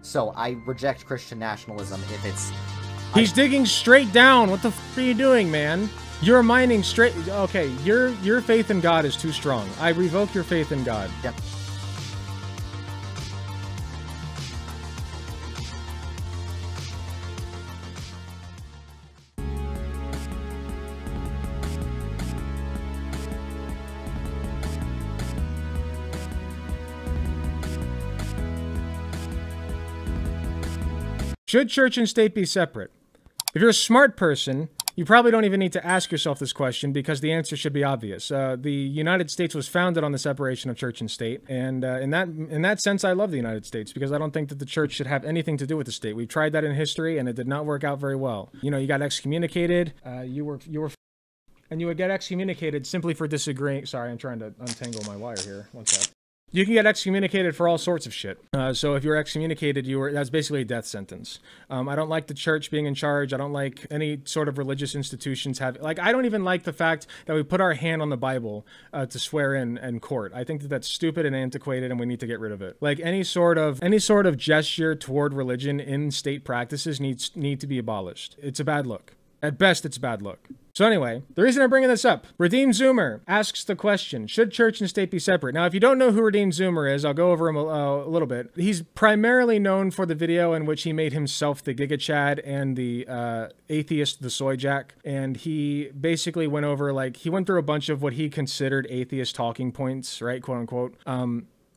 So I reject Christian nationalism if it's... He's digging straight down. What the f are you doing, man? You're mining straight... Okay, your faith in God is too strong. I revoke your faith in God. Yep. Should church and state be separate? If you're a smart person, you probably don't even need to ask yourself this question because the answer should be obvious. The United States was founded on the separation of church and state, and in that sense, I love the United States because I don't think that the church should have anything to do with the state. We've tried that in history, and it did not work out very well. You know, you got excommunicated. You would get excommunicated simply for disagreeing. Sorry, I'm trying to untangle my wire here. One sec. You can get excommunicated for all sorts of shit. So if you're excommunicated, that's basically a death sentence. I don't like the church being in charge. I don't like any sort of religious institutions I don't even like the fact that we put our hand on the Bible to swear in court. I think that that's stupid and antiquated, and we need to get rid of it. Like any sort of gesture toward religion in state practices need to be abolished. It's a bad look. At best, it's bad look. So anyway, the reason I'm bringing this up, Redeemed Zoomer asks the question, should church and state be separate? Now, if you don't know who Redeemed Zoomer is, I'll go over him a little bit. He's primarily known for the video in which he made himself the Giga Chad and the atheist, the Soy Jack. And he basically went over, he went through a bunch of what he considered atheist talking points, right, quote unquote.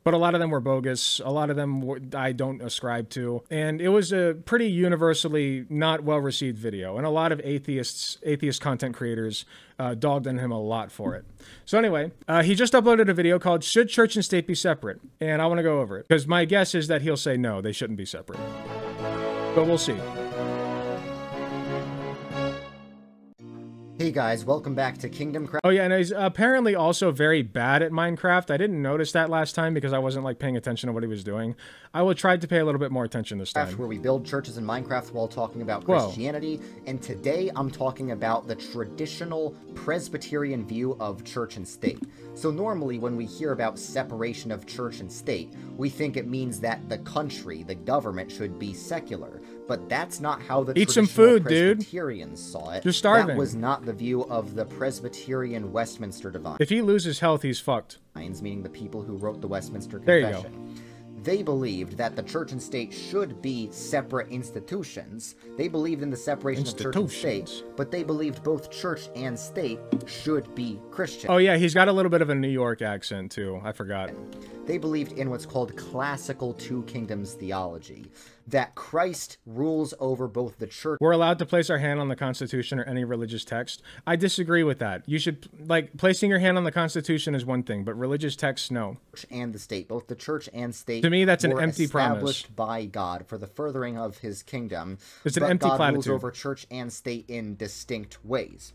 But a lot of them were bogus. A lot of them I don't ascribe to. And it was a pretty universally not well-received video. And a lot of atheist content creators dogged on him a lot for it. So anyway, he just uploaded a video called Should Church and State Be Separate? And I want to go over it. Because my guess is that he'll say no, they shouldn't be separate. But we'll see. Hey guys, welcome back to Kingdom Craft. Oh yeah, and he's apparently also very bad at Minecraft. I didn't notice that last time because I wasn't paying attention to what he was doing. I will try to pay a little bit more attention this time. Where we build churches in Minecraft while talking about Christianity. And today I'm talking about the traditional Presbyterian view of church and state. So normally when we hear about separation of church and state, we think it means that the country, the government, should be secular. But that's not how the traditional Presbyterians saw it. You're starving. That was not the view of the Presbyterian Westminster Divines. If he loses health, he's fucked. Meaning the people who wrote the Westminster Confession. There you go. They believed that the church and state should be separate institutions. They believed in the separation of church and state, but they believed both church and state should be Christian. Oh yeah, he's got a little bit of a New York accent too. I forgot. They believed in what's called classical two kingdoms theology, that Christ rules over both the church. We're allowed to place our hand on the Constitution or any religious text. I disagree with that. You should, placing your hand on the Constitution is one thing, but religious texts, no. And the state, both the church and state. To me, that's an empty promise. Established by God for the furthering of His kingdom. It's an empty platitude. God rules over church and state in distinct ways.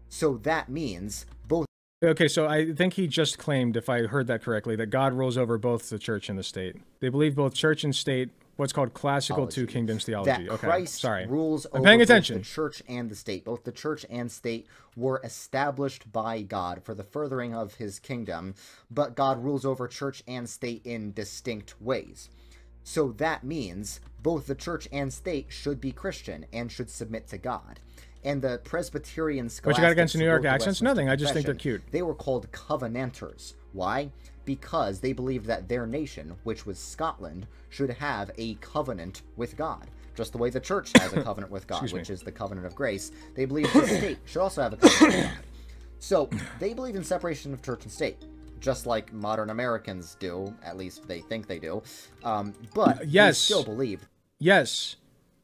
So that means both. Okay, so I think he just claimed, if I heard that correctly, that God rules over both the church and the state. They believe both church and state, what's called classical two kingdoms theology. That Christ rules over paying attention. Both the church and the state. Both the church and state were established by God for the furthering of His kingdom, but God rules over church and state in distinct ways. So that means both the church and state should be Christian and should submit to God. And the Presbyterian scholastics... What you got against New York accents? Nothing. I just think they're cute. They were called Covenanters. Why? Because they believed that their nation, which was Scotland, should have a covenant with God. Just the way the church has a covenant with God, which is the covenant of grace. They believe the state should also have a covenant with God. So, they believe in separation of church and state. Just like modern Americans do. At least they think they do. But they still believe... Yes.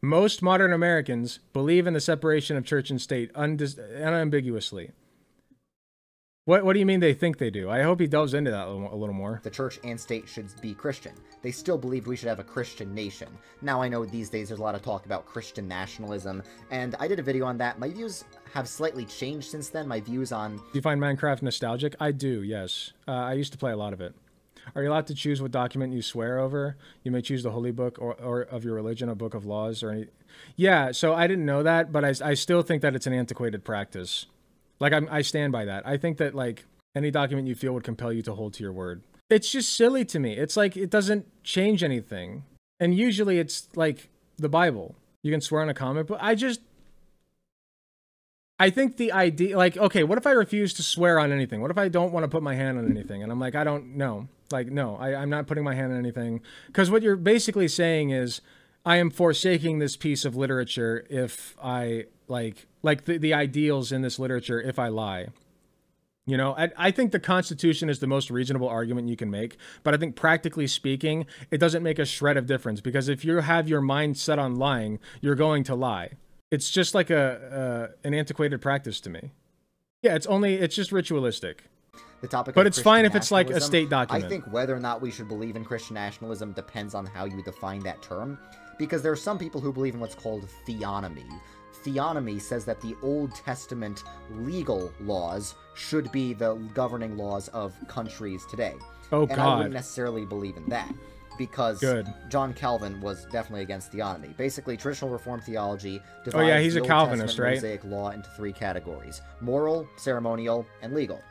Most modern Americans believe in the separation of church and state unambiguously. What do you mean they think they do? I hope he delves into that a little more. The church and state should be Christian. They still believed we should have a Christian nation. Now, I know these days there's a lot of talk about Christian nationalism, and I did a video on that. My views have slightly changed since then. My views on... Do you find Minecraft nostalgic? I do, yes. I used to play a lot of it. Are you allowed to choose what document you swear over? You may choose the holy book or of your religion, a book of laws, or any... Yeah, so I didn't know that, but I still think that it's an antiquated practice. I stand by that. I think that, any document you feel would compel you to hold to your word. It's just silly to me. It's it doesn't change anything. And usually it's like the Bible. You can swear on a comic book. I think the idea, like, okay, what if I refuse to swear on anything? What if I don't want to put my hand on anything? And I'm like, I don't know. Like, no, I'm not putting my hand on anything. Because what you're basically saying is, I am forsaking this piece of literature if I, like the ideals in this literature if I lie. You know, I think the Constitution is the most reasonable argument you can make, but I think practically speaking, it doesn't make a shred of difference, because if you have your mind set on lying, you're going to lie. It's just like an antiquated practice to me. Yeah, it's just ritualistic. The topic but of it's fine if it's like a state document. I think whether or not we should believe in Christian nationalism depends on how you define that term, because there are some people who believe in what's called theonomy. Theonomy says that the Old Testament legal laws should be the governing laws of countries today. Oh, and I wouldn't necessarily believe in that, because John Calvin was definitely against theonomy. Basically, traditional Reformed theology divides he's the a Old Calvinist, Testament right? Mosaic law into 3 categories: moral, ceremonial, and legal.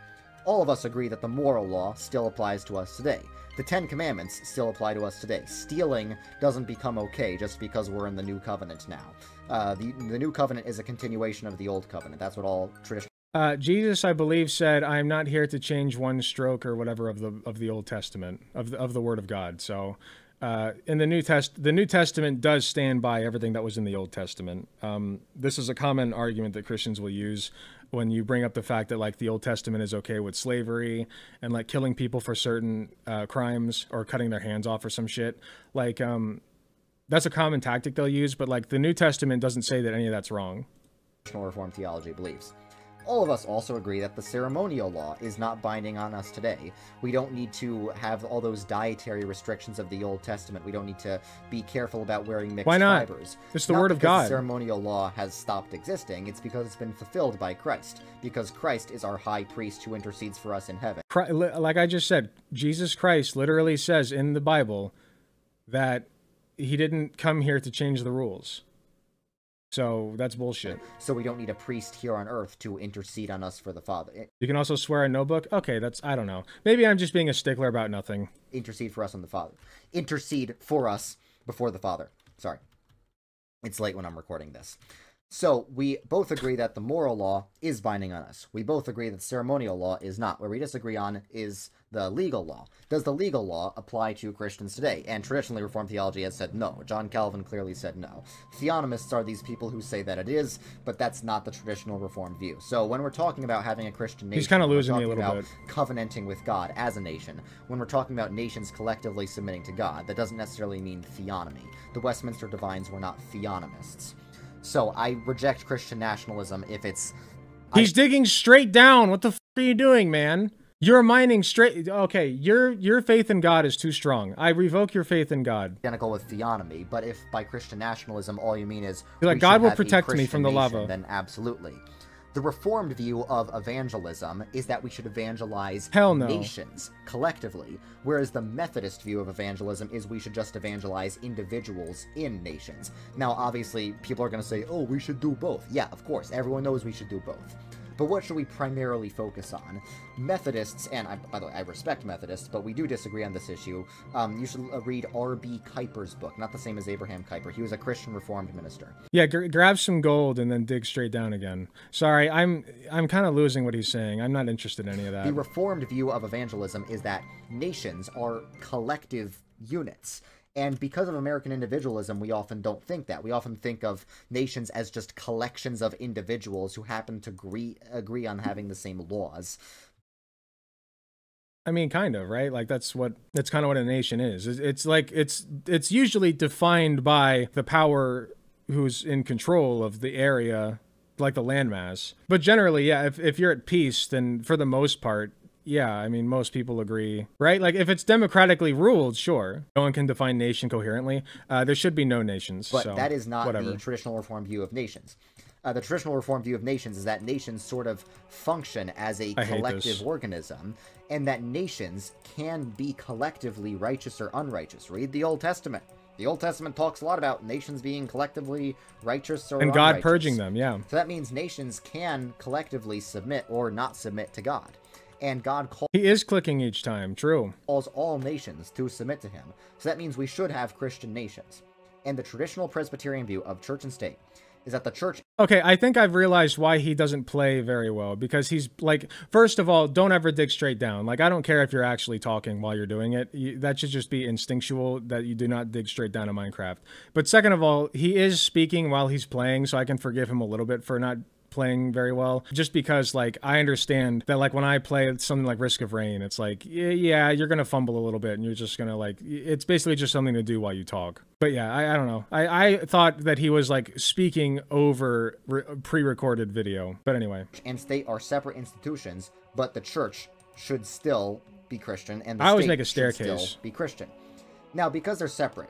All of us agree that the moral law still applies to us today. The 10 Commandments still apply to us today. Stealing doesn't become okay just because we're in the New Covenant now. The New Covenant is a continuation of the Old Covenant. That's what all traditional... Jesus, I believe, said, "I am not here to change one stroke or whatever of the Old Testament, of the Word of God." So, in the New Testament does stand by everything that was in the Old Testament. This is a common argument that Christians will use when you bring up the fact that, like, the Old Testament is okay with slavery and, like, killing people for certain crimes or cutting their hands off or some shit. Like, that's a common tactic they'll use, but, like, the New Testament doesn't say that any of that's wrong. Reformed theology believes. All of us also agree that the ceremonial law is not binding on us today. We don't need to have all those dietary restrictions of the Old Testament. We don't need to be careful about wearing mixed fibers. It's the Word of God. The ceremonial law has stopped existing. It's because it's been fulfilled by Christ. Because Christ is our high priest who intercedes for us in heaven. Like I just said, Jesus Christ literally says in the Bible that he didn't come here to change the rules. So that's bullshit. So we don't need a priest here on earth to intercede on us for the Father. You can also swear on no book? Okay, I don't know. Maybe I'm just being a stickler about nothing. Intercede for us on the Father. Intercede for us before the Father. Sorry. It's late when I'm recording this. So we both agree that the moral law is binding on us. We both agree that ceremonial law is not. Where we disagree on is the legal law. Does the legal law apply to Christians today? And traditionally, Reformed theology has said no. John Calvin clearly said no. Theonomists are these people who say that it is, but that's not the traditional Reformed view. So when we're talking about having a Christian nation, he's kind of losing me a little bit. Covenanting with God as a nation. When we're talking about nations collectively submitting to God, that doesn't necessarily mean theonomy. The Westminster Divines were not theonomists. So I reject Christian nationalism if it's... He's digging straight down. What the f*** are you doing, man? You're mining straight... Okay, your faith in God is too strong. I revoke your faith in God. Identical with theonomy, but if by Christian nationalism all you mean is... You're like, God will protect me from the lava. Then absolutely. The Reformed view of evangelism is that we should evangelize nations collectively, whereas the Methodist view of evangelism is we should just evangelize individuals in nations. Now, obviously, people are going to say, oh, we should do both. Yeah, of course, everyone knows we should do both. But what should we primarily focus on? Methodists, and by the way, I respect Methodists, but we do disagree on this issue. You should read R.B. Kuyper's book, not the same as Abraham Kuyper. He was a Christian Reformed minister. Yeah, grab some gold and then dig straight down again. Sorry, I'm kind of losing what he's saying. I'm not interested in any of that. The Reformed view of evangelism is that nations are collective units. And because of American individualism, we often don't think that. We often think of nations as just collections of individuals who happen to agree on having the same laws. I mean, kind of, right? Like that's kind of what a nation is. It's like it's usually defined by the power who's in control of the area, like the landmass. But generally, yeah, if you're at peace, then for the most part, yeah, I mean, most people agree, right? Like, if it's democratically ruled, sure. No one can define nation coherently. There should be no nations. But so, that is not the traditional Reformed view of nations. The traditional Reformed view of nations is that nations sort of function as a collective organism, and that nations can be collectively righteous or unrighteous. Read the Old Testament. The Old Testament talks a lot about nations being collectively righteous or unrighteous. And God purging them, yeah. So that means nations can collectively submit or not submit to God. And God He is clicking each time, true. calls all nations to submit to him. So that means we should have Christian nations. And the traditional Presbyterian view of church and state is that the church... Okay, I think I've realized why he doesn't play very well. Because he's, like, first of all, don't ever dig straight down. Like, I don't care if you're actually talking while you're doing it. That should just be instinctual, that you do not dig straight down in Minecraft. But second of all, he is speaking while he's playing, so I can forgive him a little bit for not playing very well, just because, like, I understand that, like, when I play something like Risk of Rain, it's like, yeah, you're gonna fumble a little bit and you're just gonna, like, it's basically just something to do while you talk. But yeah, I don't know, I thought that he was, like, speaking over pre-recorded video, but anyway. And state are separate institutions, but the church should still be Christian and the I always state make a should staircase. still be Christian. Now, because they're separate,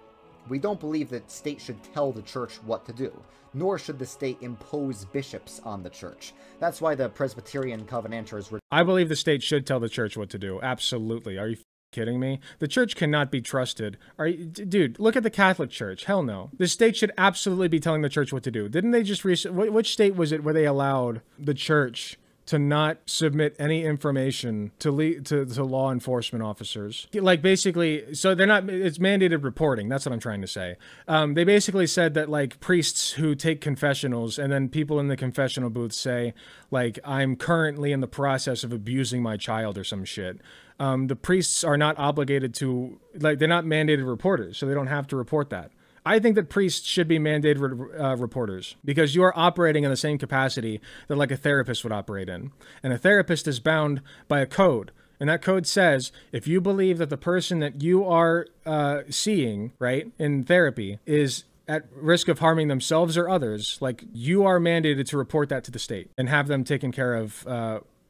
we don't believe that state should tell the church what to do, nor should the state impose bishops on the church. That's why the Presbyterian Covenanters... I believe the state should tell the church what to do. Absolutely. Are you kidding me? The church cannot be trusted. Dude, look at the Catholic Church. Hell no. The state should absolutely be telling the church what to do. Didn't they just which state was it where they allowed the church to not submit any information to law enforcement officers? Like, basically, so they're not, it's mandated reporting. That's what I'm trying to say. They basically said that, like, priests who take confessionals and then people in the confessional booth say, like, I'm currently in the process of abusing my child or some shit. The priests are not obligated to, like, they're not mandated reporters, so they don't have to report that. I think that priests should be mandated reporters, because you are operating in the same capacity that, like, a therapist would operate in. And a therapist is bound by a code. And that code says, if you believe that the person that you are seeing, right, in therapy is at risk of harming themselves or others, like, you are mandated to report that to the state and have them taken care of,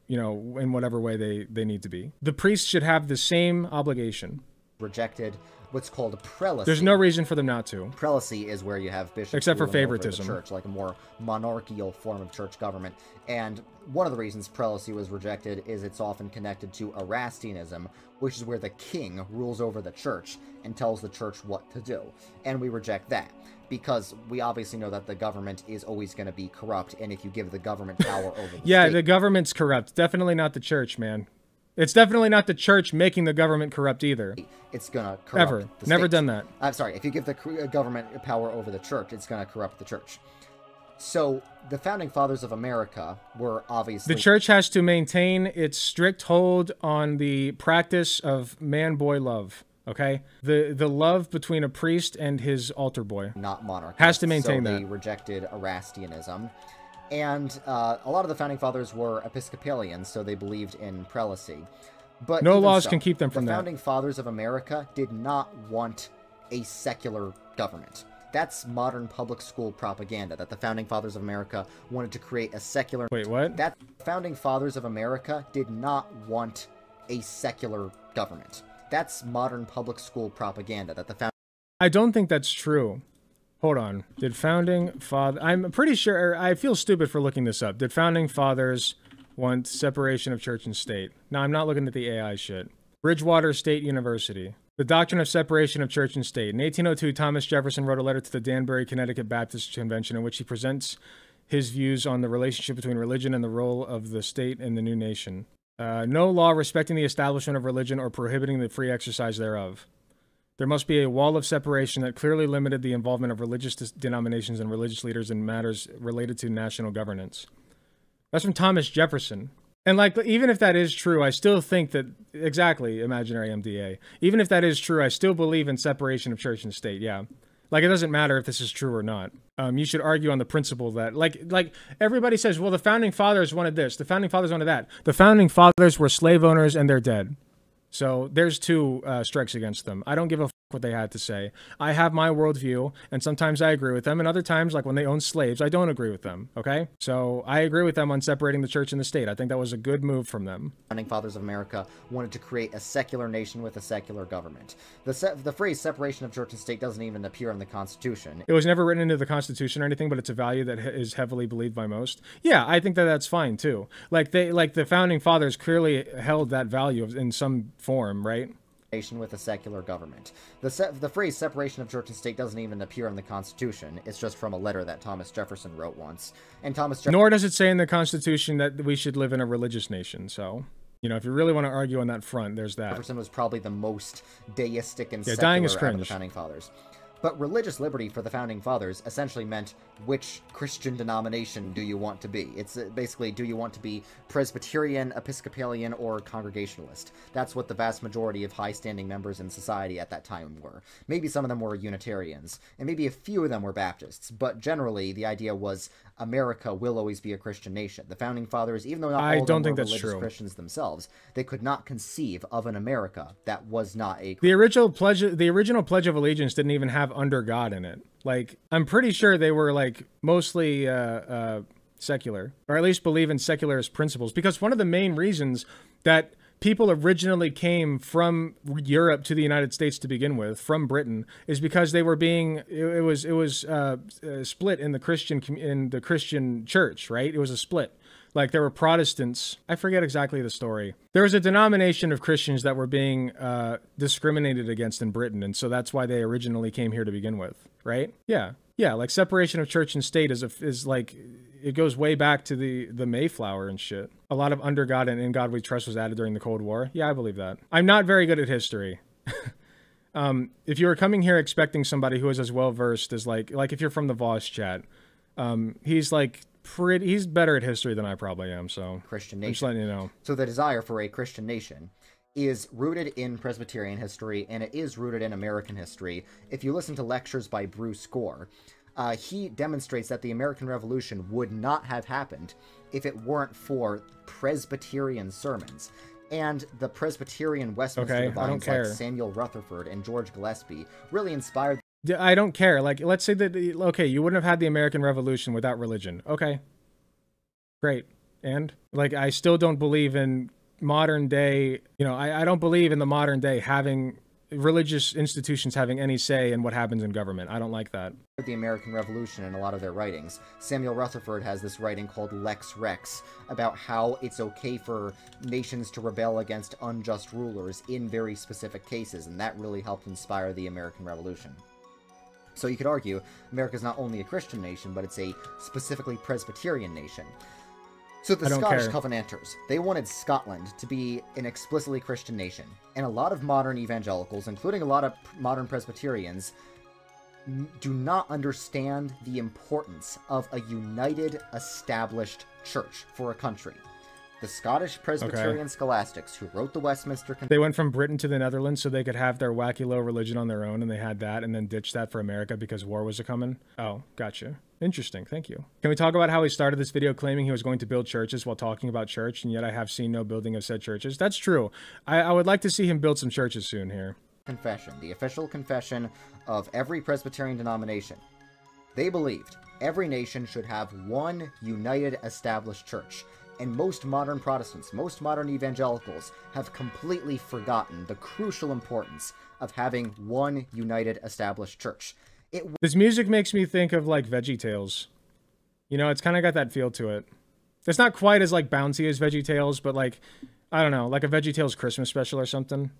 you know, in whatever way they need to be. The priests should have the same obligation. Rejected what's called prelacy. There's no reason for them not to. Prelacy is where you have bishops except for ruling over favoritism. the church, like a more monarchical form of church government. And one of the reasons prelacy was rejected is it's often connected to Erastianism, which is where the king rules over the church and tells the church what to do. And we reject that, because we obviously know that the government is always going to be corrupt, and if you give the government power over the yeah, state... the government's corrupt. Definitely not the church, man. It's definitely not the church making the government corrupt either. It's gonna corrupt Ever. the Never state. done that. I'm sorry, if you give the government power over the church, it's gonna corrupt the church. So, the Founding Fathers of America were obviously... The church has to maintain its strict hold on the practice of man-boy love, okay? The love between a priest and his altar boy. Not monarchy. Has to maintain so that. they rejected Erastianism. And a lot of the Founding Fathers were Episcopalians, so they believed in prelacy. But no even laws so, can keep them from the that. Founding Fathers of America did not want a secular government. That's modern public school propaganda, that the Founding Fathers of America wanted to create a secular... Wait, what? That Founding Fathers of America did not want a secular government. That's modern public school propaganda, that the Founding... I don't think that's true. Hold on. Did Founding Father... I'm pretty sure... I feel stupid for looking this up. Did Founding Fathers want separation of church and state? No, I'm not looking at the AI shit. Bridgewater State University. The Doctrine of Separation of Church and State. In 1802, Thomas Jefferson wrote a letter to the Danbury, Connecticut Baptist Convention in which he presents his views on the relationship between religion and the role of the state in the new nation. No law respecting the establishment of religion or prohibiting the free exercise thereof. There must be a wall of separation that clearly limited the involvement of religious denominations and religious leaders in matters related to national governance. That's from Thomas Jefferson. And, like, even if that is true, I still think that... Exactly, imaginary MDA. Even if that is true, I still believe in separation of church and state, yeah. Like, it doesn't matter if this is true or not. You should argue on the principle that... Like everybody says, well, the Founding Fathers wanted this. The Founding Fathers wanted that. The Founding Fathers were slave owners and they're dead. So there's two strikes against them. I don't give a f what they had to say. I have my worldview, and sometimes I agree with them, and other times, like when they own slaves, I don't agree with them, okay? So I agree with them on separating the church and the state. I think that was a good move from them. Founding Fathers of America wanted to create a secular nation with a secular government. The phrase separation of church and state doesn't even appear in the Constitution. It was never written into the Constitution or anything, but it's a value that is heavily believed by most. Yeah, I think that that's fine, too. Like the Founding Fathers clearly held that value in some form, right? Nation with a secular government. The phrase separation of church and state doesn't even appear in the Constitution. It's just from a letter that Thomas Jefferson wrote once. And Thomas Jefferson... Nor does it say in the Constitution that we should live in a religious nation, so... You know, if you really want to argue on that front, there's that. Jefferson was probably the most deistic and secular dying is out of the cringe. Founding Fathers. But religious liberty for the Founding Fathers essentially meant, which Christian denomination do you want to be? It's basically, do you want to be Presbyterian, Episcopalian, or Congregationalist? That's what the vast majority of high-standing members in society at that time were. Maybe some of them were Unitarians, and maybe a few of them were Baptists, but generally the idea was America will always be a Christian nation. The Founding Fathers, even though not all of them were religious Christians themselves, they could not conceive of an America that was not a... The original Pledge of Allegiance didn't even have under God in it. Like, I'm pretty sure they were like mostly secular, or at least believe in secularist principles, because one of the main reasons that people originally came from Europe to the United States to begin with, from Britain, is because they were being, it was split in the Christian church, right? It was a split. Like, there were Protestants. I forget exactly the story. There was a denomination of Christians that were being discriminated against in Britain, and so that's why they originally came here to begin with, right? Yeah. Yeah, like separation of church and state is like, it goes way back to the Mayflower and shit. A lot of under God and in God we trust was added during the Cold War. Yeah, I believe that. I'm not very good at history. If you were coming here expecting somebody who is as well versed as like if you're from the Voss chat, he's like he's better at history than I probably am. So Christian nation. I'm just letting you know. So the desire for a Christian nation is rooted in Presbyterian history, and it is rooted in American history. If you listen to lectures by Bruce Gore, he demonstrates that the American Revolution would not have happened if it weren't for Presbyterian sermons. And the Presbyterian Westminster divines like Samuel Rutherford and George Gillespie really inspired... I don't care. Like, let's say that, okay, you wouldn't have had the American Revolution without religion. Okay. Great. And? Like, I still don't believe in modern day, you know, I don't believe in the modern day having religious institutions having any say in what happens in government. I don't like that. The American Revolution in a lot of their writings. Samuel Rutherford has this writing called Lex Rex about how it's okay for nations to rebel against unjust rulers in very specific cases, and that really helped inspire the American Revolution. So you could argue America's not only a Christian nation, but it's a specifically Presbyterian nation. So the Scottish Covenanters, they wanted Scotland to be an explicitly Christian nation, and a lot of modern evangelicals, including a lot of modern Presbyterians, do not understand the importance of a united, established church for a country. The Scottish Presbyterian scholastics who wrote the Westminster... They went from Britain to the Netherlands so they could have their wacky low religion on their own, and they had that, and then ditched that for America because war was a-coming? Oh, gotcha. Interesting, thank you. Can we talk about how he started this video claiming he was going to build churches while talking about church, and yet I have seen no building of said churches? That's true. I would like to see him build some churches soon here. Confession, the official confession of every Presbyterian denomination. They believed every nation should have one united, established church. And most modern Protestants, most modern evangelicals have completely forgotten the crucial importance of having one united, established church. This music makes me think of, like, VeggieTales. You know, it's kind of got that feel to it. It's not quite as, like, bouncy as VeggieTales, but, like, I don't know, like a VeggieTales Christmas special or something.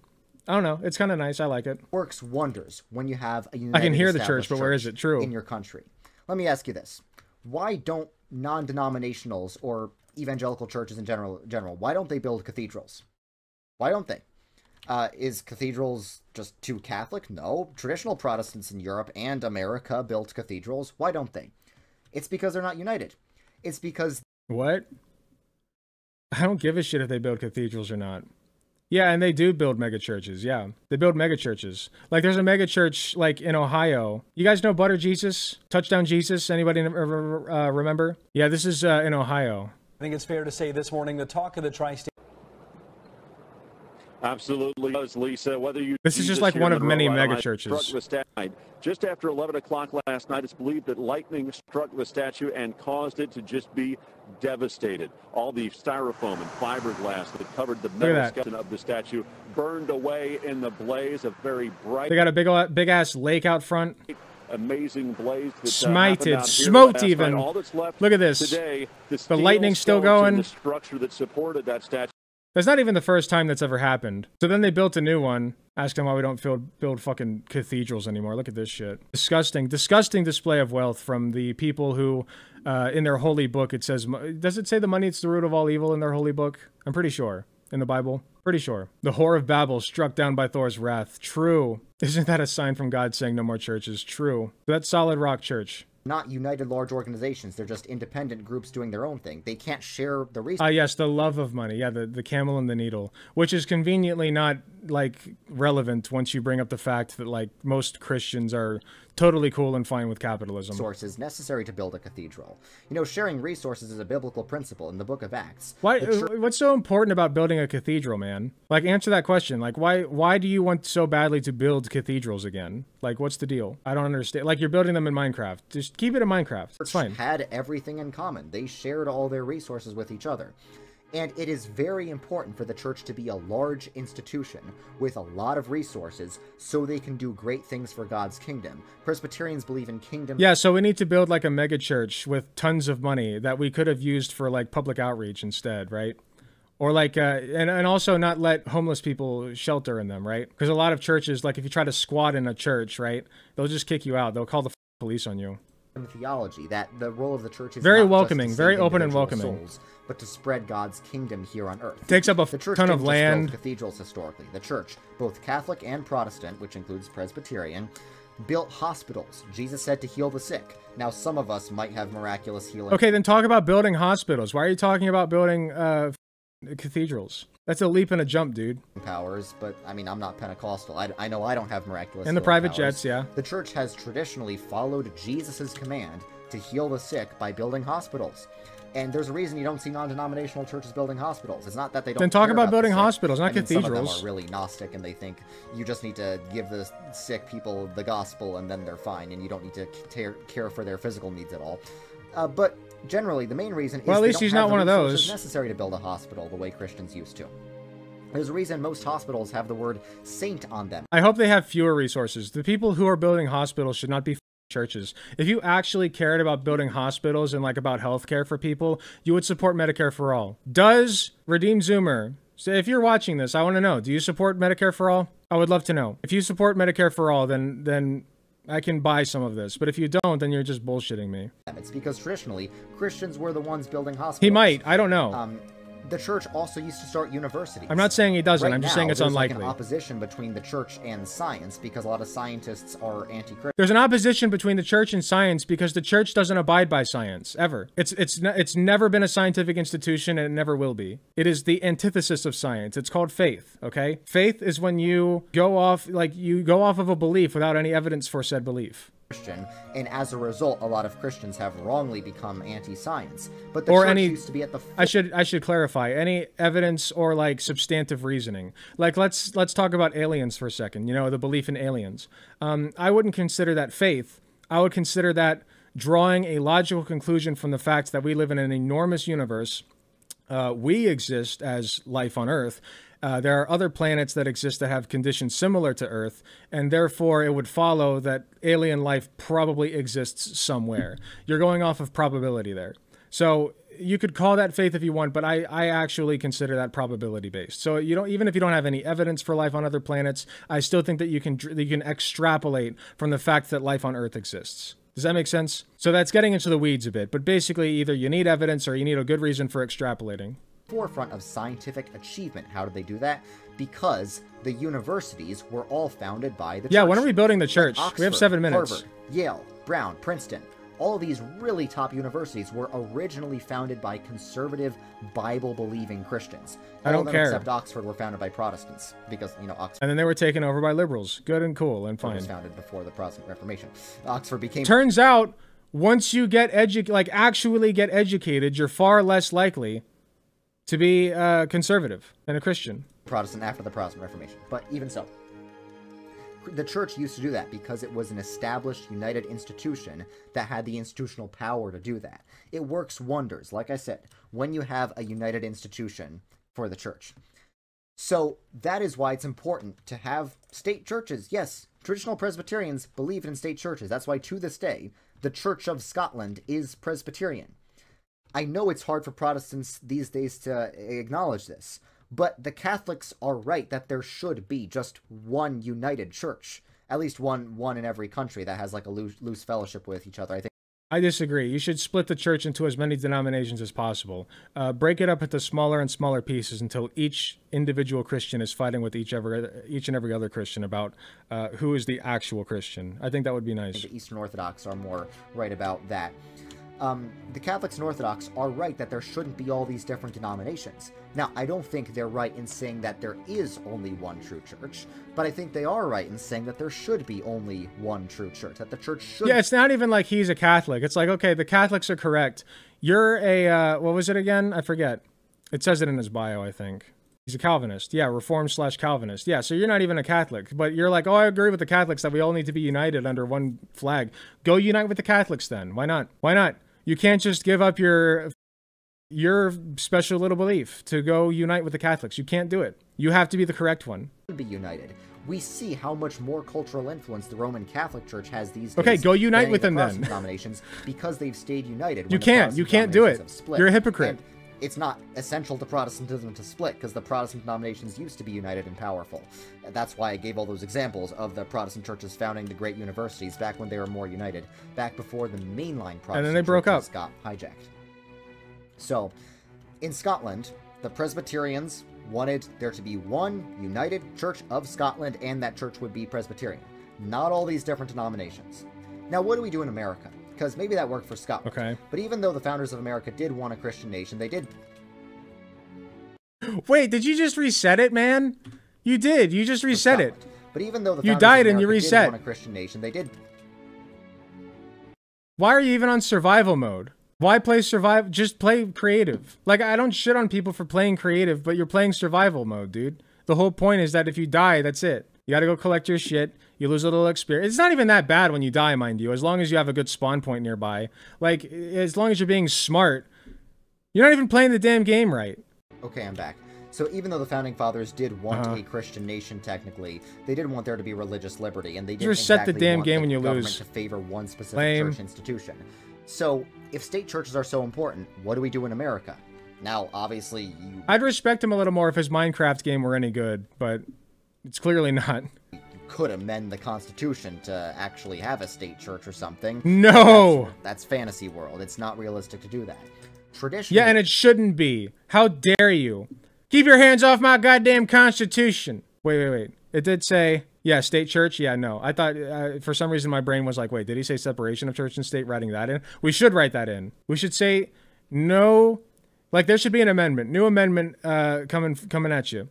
I don't know. It's kind of nice. I like it. Works wonders when you have a united, I can hear the church, but where is it? True. In your country. Let me ask you this. Why don't non-denominationals or evangelical churches in general, why don't they build cathedrals? Why don't they? Is cathedrals just too Catholic? No. Traditional Protestants in Europe and America built cathedrals. Why don't they? It's because they're not united. It's because... What? I don't give a shit if they build cathedrals or not. Yeah, and they do build megachurches. Yeah, they build megachurches. Like, there's a megachurch, like, in Ohio. You guys know Butter Jesus? Touchdown Jesus? Anybody remember? Yeah, this is in Ohio. I think it's fair to say this morning the talk of the tri-state. Absolutely does, Lisa. Whether you this is just like one of many mega churches. Just after 11 o'clock last night, it's believed that lightning struck the statue and caused it to just be devastated. All the styrofoam and fiberglass that covered the metal skeleton of the statue burned away in the blaze. A very bright... They got a big ass lake out front. Amazing blaze. Smited, smoked even. All that's left look at this. Today, the lightning's still going. The structure that supported that statue. That's not even the first time that's ever happened. So then they built a new one. Asked them why we don't build fucking cathedrals anymore. Look at this shit. Disgusting, disgusting display of wealth from the people who, in their holy book, it says, does it say the money is the root of all evil in their holy book? I'm pretty sure. in the Bible? Pretty sure. The Whore of Babel struck down by Thor's wrath. True. Isn't that a sign from God saying no more churches? True. That's Solid Rock Church. Not united large organizations. They're just independent groups doing their own thing. They can't share the resources. Yes, the love of money. Yeah, the camel and the needle, which is conveniently not, like, relevant once you bring up the fact that, like, most Christians are totally cool and fine with capitalism. Resources necessary to build a cathedral. You know, sharing resources is a biblical principle in the book of Acts. Why? What's so important about building a cathedral, man? Like, answer that question. Like, why do you want so badly to build cathedrals again? Like, what's the deal? I don't understand. Like, you're building them in Minecraft. Just keep it in Minecraft. It's fine. Had everything in common. They shared all their resources with each other. And it is very important for the church to be a large institution with a lot of resources so they can do great things for God's kingdom. Presbyterians believe in kingdom. Yeah, so we need to build like a mega church with tons of money that we could have used for like public outreach instead, right? Or like, and also not let homeless people shelter in them, right? Because a lot of churches, like if you try to squat in a church, right, they'll just kick you out. They'll call the police on you. Theology that the role of the church is very not welcoming, just to very save open and individual welcoming, souls, but to spread God's kingdom here on earth. Takes up a the church ton of didn't just land. build cathedrals historically. The church, both Catholic and Protestant, which includes Presbyterian, built hospitals. Jesus said to heal the sick. Now, some of us might have miraculous healing. Okay, then talk about building hospitals. Why are you talking about building cathedrals? That's a leap and a jump, dude. Powers, but I mean, I'm not Pentecostal. I know I don't have miraculous and the healing private powers. jets, yeah. The church has traditionally followed Jesus's command to heal the sick by building hospitals. And there's a reason you don't see non-denominational churches building hospitals. It's not that they don't Then talk care about building the sick. hospitals, not cathedrals. Some of them are really Gnostic, and they think you just need to give the sick people the gospel, and then they're fine, and you don't need to care for their physical needs at all. But generally, the main reason is at least they he's don't not have one of the resources those. necessary to build a hospital the way Christians used to. There's a reason most hospitals have the word saint on them. I hope they have fewer resources. The people who are building hospitals should not be churches. If you actually cared about building hospitals and like about healthcare for people, you would support Medicare for all. Does Redeem Zoomer, so if you're watching this, I want to know, do you support Medicare for all? I would love to know. If you support Medicare for all, then I can buy some of this. But if you don't, then you're just bullshitting me. It's because traditionally, Christians were the ones building hospitals. He might. I don't know. The church also used to start universities. I'm not saying he doesn't. Right I'm just now, saying it's there's unlikely. Like an opposition between the church and science because a lot of scientists are anti-Christian. There's an opposition between the church and science because the church doesn't abide by science ever. It's never been a scientific institution and it never will be. It is the antithesis of science. It's called faith. Okay, faith is when you go off of a belief without any evidence for said belief. Christian, and as a result, a lot of Christians have wrongly become anti-science. But the church used to be at the. I should clarify any evidence or like substantive reasoning. Like let's talk about aliens for a second. You know, the belief in aliens. I wouldn't consider that faith. I would consider that drawing a logical conclusion from the fact that we live in an enormous universe. We exist as life on Earth. There are other planets that exist that have conditions similar to Earth, and therefore it would follow that alien life probably exists somewhere. You're going off of probability there. So you could call that faith if you want, but I actually consider that probability based. So you don't, even if you don't have any evidence for life on other planets, I still think that you can extrapolate from the fact that life on Earth exists. Does that make sense? So that's getting into the weeds a bit, but basically either you need evidence or you need a good reason for extrapolating. Forefront of scientific achievement. How did they do that? Because the universities were all founded by the church. Yeah, when are we building the church? Oxford, we have 7 minutes. Harvard, Yale, Brown, Princeton. All these really top universities were originally founded by conservative, Bible-believing Christians. I don't all of them care. Except Oxford were founded by Protestants because, you know, Oxford. And then they were taken over by liberals. Good and cool and fine. Was founded before the Protestant Reformation. Oxford became. Turns out, once you get actually get educated, you're far less likely to be conservative than a Christian. Protestant after the Protestant Reformation. But even so, the church used to do that because it was an established, united institution that had the institutional power to do that. It works wonders, like I said, when you have a united institution for the church. So that is why it's important to have state churches. Yes, traditional Presbyterians believe in state churches. That's why, to this day, the Church of Scotland is Presbyterian. I know it's hard for Protestants these days to acknowledge this, but the Catholics are right that there should be just one united church. At least one in every country that has like a loose fellowship with each other. I think I disagree. You should split the church into as many denominations as possible. Break it up into smaller and smaller pieces until each individual Christian is fighting with each and every other Christian about who is the actual Christian. I think that would be nice. The Eastern Orthodox are more right about that. The Catholics and Orthodox are right that there shouldn't be all these different denominations. Now, I don't think they're right in saying that there is only one true church, but I think they are right in saying that there should be only one true church, that the church should... Yeah, it's not even like he's a Catholic. It's like, okay, the Catholics are correct. You're a, what was it again? I forget. It says it in his bio, I think. He's a Calvinist. Yeah, Reformed/Calvinist. Yeah, so you're not even a Catholic, but you're like, oh, I agree with the Catholics that we all need to be united under one flag. Go unite with the Catholics then. Why not? Why not? You can't just give up your special little belief to go unite with the Catholics. You can't do it. You have to be the correct one. Be united. We see how much more cultural influence the Roman Catholic Church has these days. Okay, go unite with them then. Denominations because they've stayed united. You can't. You can't do it. You're a hypocrite. And it's not essential to Protestantism to split, because the Protestant denominations used to be united and powerful. That's why I gave all those examples of the Protestant churches founding the great universities back when they were more united, back before the mainline Protestant and then they broke up. Got hijacked. So, in Scotland, the Presbyterians wanted there to be one united Church of Scotland, and that church would be Presbyterian. Not all these different denominations. Now, what do we do in America? Because maybe that worked for Scotland. Okay. But even though the founders of America did want a Christian nation, they did... Wait, did you just reset it, man? You did. You just reset it. But even though the you died and you reset. Did want a Christian nation, they did... Why are you even on survival mode? Why play survival? Just play creative. Like, I don't shit on people for playing creative, but you're playing survival mode, dude. The whole point is that if you die, that's it. You gotta go collect your shit. You lose a little experience. It's not even that bad when you die, mind you, as long as you have a good spawn point nearby. Like, as long as you're being smart. You're not even playing the damn game right. Okay, I'm back. So even though the Founding Fathers did want a Christian nation, technically, they did want there to be religious liberty, and they didn't exactly the damn want game when you government lose. To favor one specific church institution. So, if state churches are so important, what do we do in America? Now, obviously, I'd respect him a little more if his Minecraft game were any good, but it's clearly not. You could amend the Constitution to actually have a state church or something. No! That's fantasy world. It's not realistic to do that. Traditionally... Yeah, and it shouldn't be. How dare you? Keep your hands off my goddamn Constitution! Wait. It did say... Yeah, state church? Yeah, no. I thought, for some reason, my brain was like, wait, did he say separation of church and state, writing that in? We should write that in. We should say no, like there should be an amendment, new amendment coming at you.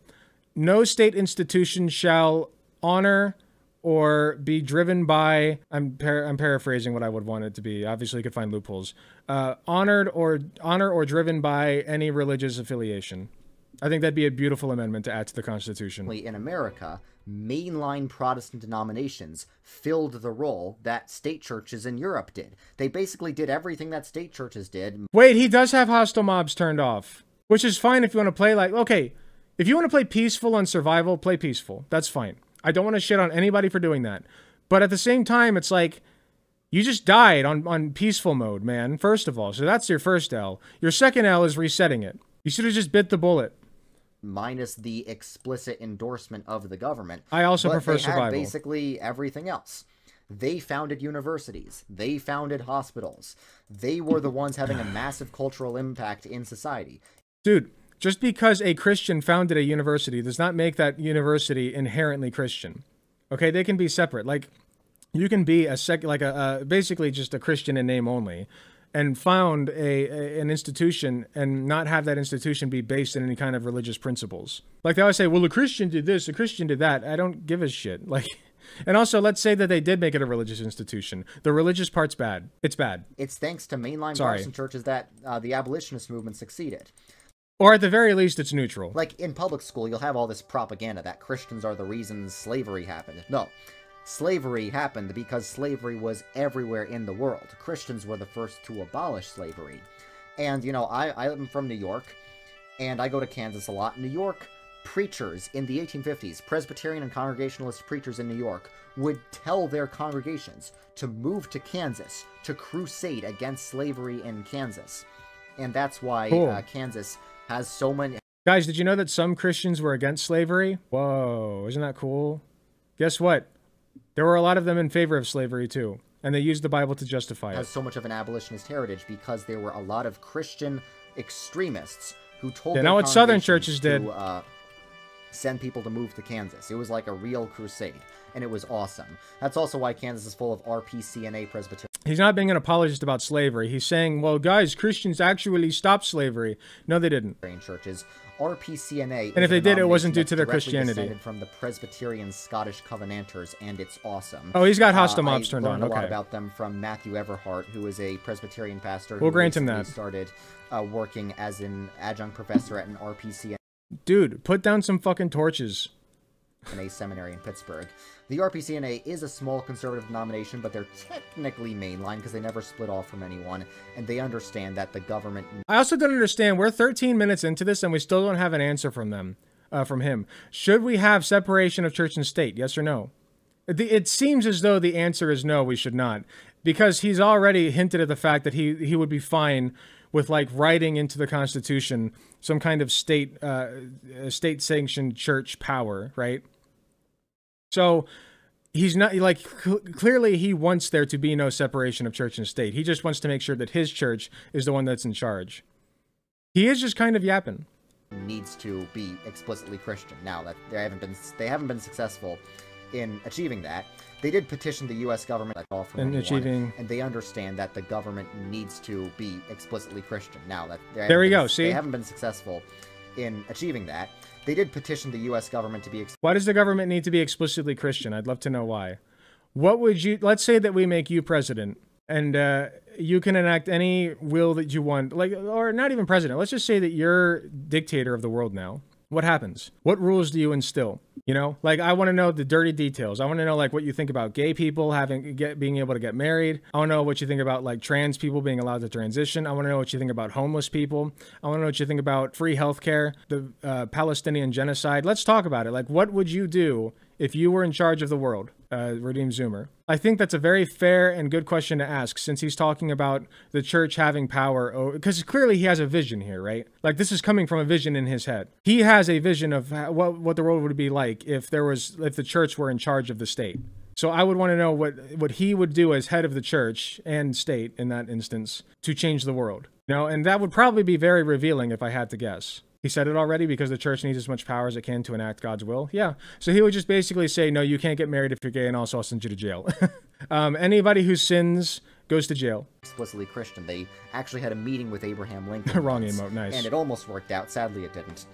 No state institution shall honor or be driven by, I'm paraphrasing what I would want it to be. Obviously, you could find loopholes. Honor or driven by any religious affiliation. I think that'd be a beautiful amendment to add to the Constitution. In America, mainline Protestant denominations filled the role that state churches in Europe did. They basically did everything that state churches did. Wait, he does have hostile mobs turned off, which is fine if you want to play like, okay, if you want to play peaceful on survival, play peaceful. That's fine. I don't want to shit on anybody for doing that. But at the same time, it's like, you just died on peaceful mode, man, first of all. So that's your first L. Your second L is resetting it. You should have just bit the bullet. Minus the explicit endorsement of the government. I also prefer survival. Had basically everything else. They founded universities. They founded hospitals. They were the ones having a massive cultural impact in society. Dude, just because a Christian founded a university does not make that university inherently Christian. Okay, they can be separate. Like, you can be basically just a Christian in name only, and found an institution and not have that institution be based in any kind of religious principles. Like they always say, well, a Christian did this, a Christian did that. I don't give a shit. Like, and also, let's say that they did make it a religious institution. The religious part's bad. It's bad. It's thanks to mainline Protestant churches that the abolitionist movement succeeded. Or at the very least, it's neutral. Like, in public school, you'll have all this propaganda that Christians are the reason slavery happened. No. Slavery happened because slavery was everywhere in the world. Christians were the first to abolish slavery. And, you know, I'm from New York, and I go to Kansas a lot. New York preachers in the 1850s, Presbyterian and Congregationalist preachers in New York, would tell their congregations to move to Kansas to crusade against slavery in Kansas. And that's why Kansas has so many... Guys, did you know that some Christians were against slavery? Whoa, isn't that cool? Guess what? There were a lot of them in favor of slavery, too. and they used the Bible to justify has it. so much of an abolitionist heritage because there were a lot of Christian extremists who told Yeah, their now what Southern congregations churches did. to send people to move to Kansas. It was like a real crusade, and it was awesome. That's also why Kansas is full of RPCNA Presbyterian He's not being an apologist about slavery. He's saying, well, guys, Christians actually stopped slavery. No, they didn't. churches. RPCNA, And if they did, it wasn't due that's to their directly Christianity. descended from the Presbyterian Scottish Covenanters, and it's awesome. Oh, he's got hostile mobs I turned on. learned a lot Okay. about them from Matthew Everhart, who is a Presbyterian pastor. We'll who grant him recently that. Started working as an adjunct professor at an RPCNA Dude, put down some fucking torches. seminary in Pittsburgh. The RPCNA is a small conservative denomination, but they're technically mainline because they never split off from anyone, and they understand that the government... I also don't understand. We're 13 minutes into this, and we still don't have an answer from them, from him. Should we have separation of church and state? Yes or no? It seems as though the answer is no, we should not. Because he's already hinted at the fact that he would be fine with, like, writing into the Constitution some kind of state-sanctioned church power, right? So he's not, like, clearly he wants there to be no separation of church and state. He just wants to make sure that his church is the one that's in charge. He is just kind of yapping. Needs to be explicitly Christian. Now that they haven't been successful in achieving that. They did petition the U.S. government off from anyone, and they understand that the government needs to be explicitly Christian. Now that there we go. See, they haven't been successful in achieving that. They did petition the U.S. government to be... Why does the government need to be explicitly Christian? I'd love to know why. What would you... Let's say that we make you president, and you can enact any will that you want. Like, or not even president. Let's just say that you're dictator of the world now. What happens? What rules do you instill? You know, like, I want to know the dirty details. I want to know, like, what you think about gay people being able to get married. I want to know what you think about, like, trans people being allowed to transition. I want to know what you think about homeless people. I want to know what you think about free healthcare, the Palestinian genocide. Let's talk about it. Like, what would you do if you were in charge of the world? Redeem Zoomer. I think that's a very fair and good question to ask, since he's talking about the church having power, because clearly he has a vision here, right? Like, this is coming from a vision in his head. He has a vision of what the world would be like if the church were in charge of the state. So I would want to know what he would do as head of the church and state in that instance to change the world. You know, and that would probably be very revealing if I had to guess. He said it already, because the church needs as much power as it can to enact God's will. Yeah. So he would just basically say, no, you can't get married if you're gay, and also I'll send you to jail. Anybody who sins goes to jail. Explicitly Christian. They actually had a meeting with Abraham Lincoln. Wrong emote, nice. And it almost worked out. Sadly, it didn't.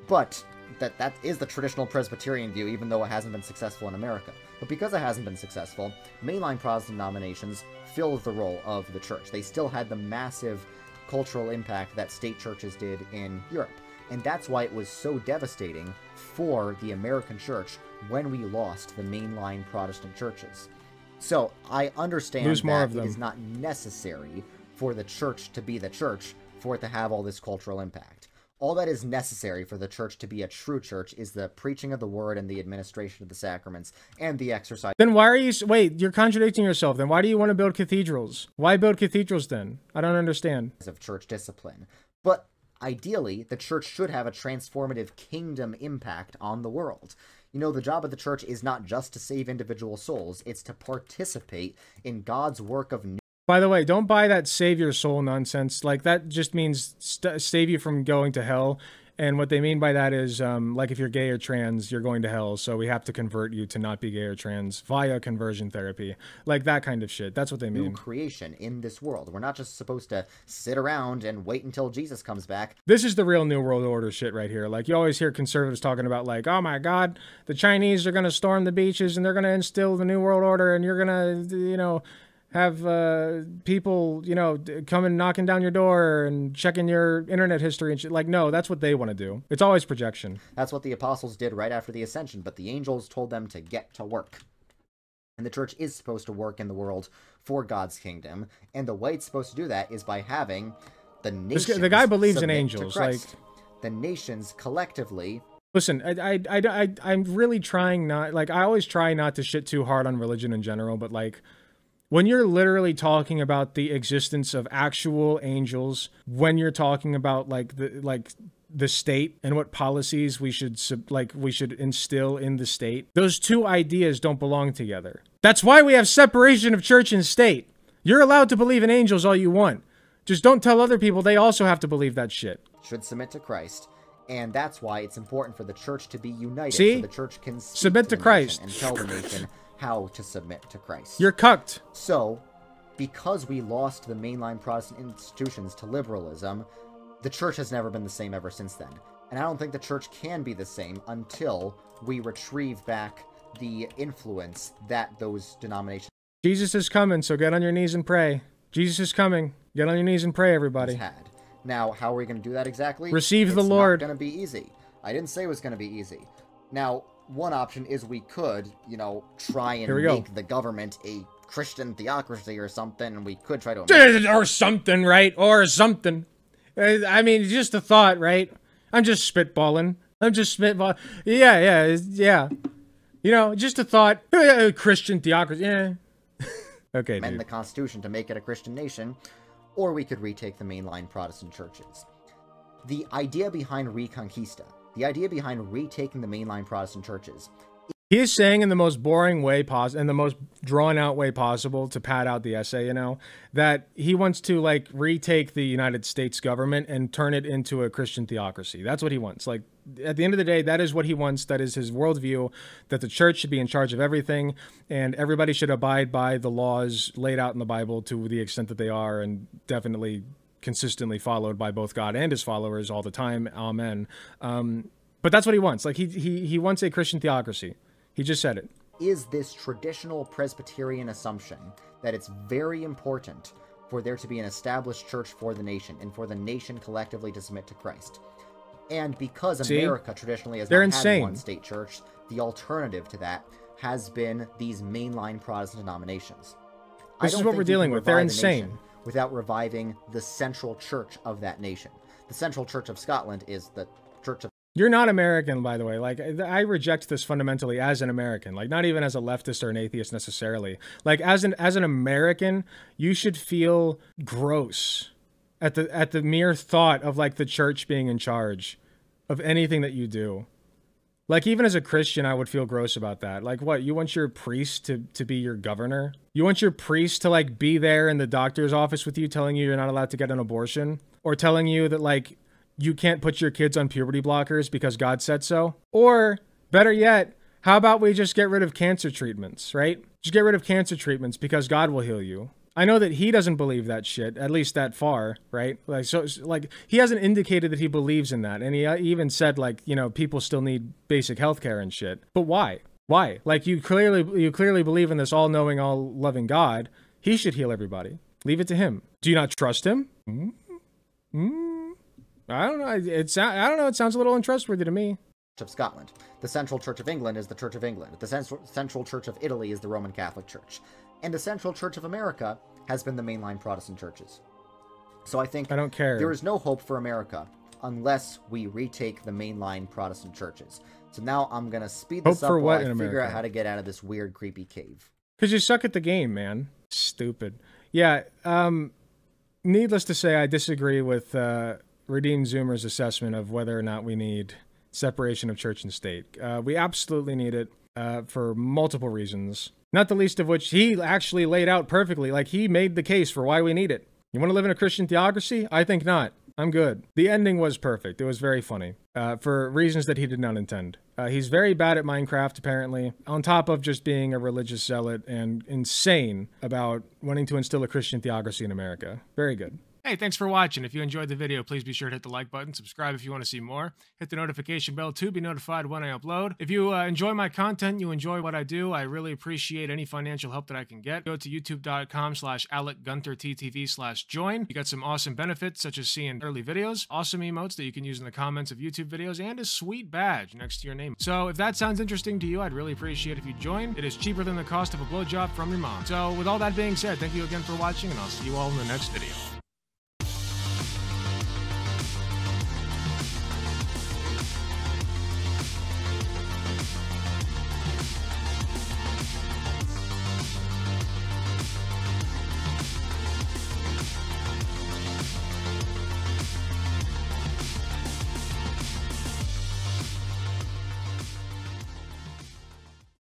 But that is the traditional Presbyterian view, even though it hasn't been successful in America. But because it hasn't been successful, mainline Protestant denominations filled the role of the church. They still had the massive cultural impact that state churches did in Europe. And that's why it was so devastating for the American church when we lost the mainline Protestant churches. So I understand that it is not necessary for the church to be the church for it to have all this cultural impact. All that is necessary for the church to be a true church is the preaching of the word and the administration of the sacraments and the exercise. Then why are you... Wait, you're contradicting yourself. Then why do you want to build cathedrals? Why build cathedrals then? I don't understand. Of church discipline. But ideally, the church should have a transformative kingdom impact on the world. You know, the job of the church is not just to save individual souls, it's to participate in God's work of... By the way, don't buy that save your soul nonsense. Like, that just means save you from going to hell. And what they mean by that is, like, if you're gay or trans, you're going to hell, so we have to convert you to not be gay or trans via conversion therapy. Like, that kind of shit. That's what they mean. New creation in this world. We're not just supposed to sit around and wait until Jesus comes back. This is the real New World Order shit right here. Like, you always hear conservatives talking about, like, oh my God, the Chinese are going to storm the beaches and they're going to instill the New World Order, and you're going to, you know, have people, you know, coming knocking down your door and checking your internet history and shit. Like, no, that's what they want to do. It's always projection. That's what the apostles did right after the ascension, but the angels told them to get to work. And the church is supposed to work in the world for God's kingdom, and the way it's supposed to do that is by having the nations. The guy believes in angels. Like, the nations collectively. Listen, I'm really trying not, like, I always try not to shit too hard on religion in general, but, like, when you're literally talking about the existence of actual angels, when you're talking about like the state and what policies we should instill in the state, those two ideas don't belong together. That's why we have separation of church and state. You're allowed to believe in angels all you want. Just don't tell other people they also have to believe that shit. Should submit to Christ. And that's why it's important for the church to be united. See? So the church can submit to Christ and tell the nation how to submit to Christ. You're cucked. So, because we lost the mainline Protestant institutions to liberalism, the church has never been the same ever since then. And I don't think the church can be the same until we retrieve back the influence that those denominations Jesus is coming, so get on your knees and pray. Jesus is coming. Get on your knees and pray, everybody. had. Now, how are we going to do that exactly? Receive the Lord. It's not going to be easy. I didn't say it was going to be easy. Now, one option is we could, you know, try and make the government a Christian theocracy or something, and we could try to... Or something, right? Or something. I mean, just a thought, right? I'm just spitballing. Yeah. You know, just a thought. Christian theocracy, yeah. Okay, amend the Constitution to make it a Christian nation, or we could retake the mainline Protestant churches. The idea behind Reconquista, the idea behind retaking the mainline Protestant churches... He is saying in the most boring way possible, in the most drawn-out way possible to pad out the essay, you know, that he wants to, like, retake the United States government and turn it into a Christian theocracy. That's what he wants. Like, at the end of the day, that is what he wants. That is his worldview, that the church should be in charge of everything, and everybody should abide by the laws laid out in the Bible to the extent that they are, and definitely consistently followed by both God and his followers all the time. Amen. But that's what he wants. Like, he wants a Christian theocracy. He just said it. Is this traditional Presbyterian assumption that it's very important for there to be an established church for the nation and for the nation collectively to submit to Christ. And because America traditionally has not had one state church, the alternative to that has been these mainline Protestant denominations. This is what we're dealing with. They're insane. Without reviving the central church of that nation. The central church of Scotland is the church of... You're not American, by the way. Like, I reject this fundamentally as an American. Like, not even as a leftist or an atheist necessarily. Like, as an American, you should feel gross at the mere thought of, like, the church being in charge of anything that you do. Like, even as a Christian, I would feel gross about that. Like, what? You want your priest to be your governor? You want your priest to, like, be there in the doctor's office with you telling you you're not allowed to get an abortion? Or telling you that, like, you can't put your kids on puberty blockers because God said so? Or, better yet, how about we just get rid of cancer treatments, right? Just get rid of cancer treatments because God will heal you. I know that he doesn't believe that shit, at least that far, right? Like, so, like, he hasn't indicated that he believes in that. And he even said, like, you know, people still need basic healthcare and shit. But why? Why? Like, you clearly believe in this all-knowing, all-loving God. He should heal everybody. Leave it to him. Do you not trust him? I don't know. I don't know. It sounds a little untrustworthy to me. Of Scotland. The Central Church of England is the Church of England. The Central Church of Italy is the Roman Catholic Church. And the Central Church of America has been the mainline Protestant churches. So I think I don't care. There is no hope for America unless we retake the mainline Protestant churches. So now I'm going to speed this up while I figure out how to get out of this weird, creepy cave. Because you suck at the game, man. Stupid. Yeah, needless to say, I disagree with Redeemed Zoomer's assessment of whether or not we need separation of church and state. We absolutely need it for multiple reasons. Not the least of which he actually laid out perfectly. Like, he made the case for why we need it. You want to live in a Christian theocracy? I think not. I'm good. The ending was perfect. It was very funny for reasons that he did not intend. He's very bad at Minecraft, apparently, on top of just being a religious zealot and insane about wanting to instill a Christian theocracy in America. Very good. Hey, thanks for watching. If you enjoyed the video, please be sure to hit the like button, subscribe if you want to see more, hit the notification bell to be notified when I upload. If you enjoy my content, you enjoy what I do, I really appreciate any financial help that I can get. Go to youtube.com/AlecGunterTTV/join. You got some awesome benefits, such as seeing early videos, awesome emotes that you can use in the comments of YouTube videos, and a sweet badge next to your name. So if that sounds interesting to you, I'd really appreciate if you join. It is cheaper than the cost of a blowjob from your mom. So with all that being said, thank you again for watching, and I'll see you all in the next video.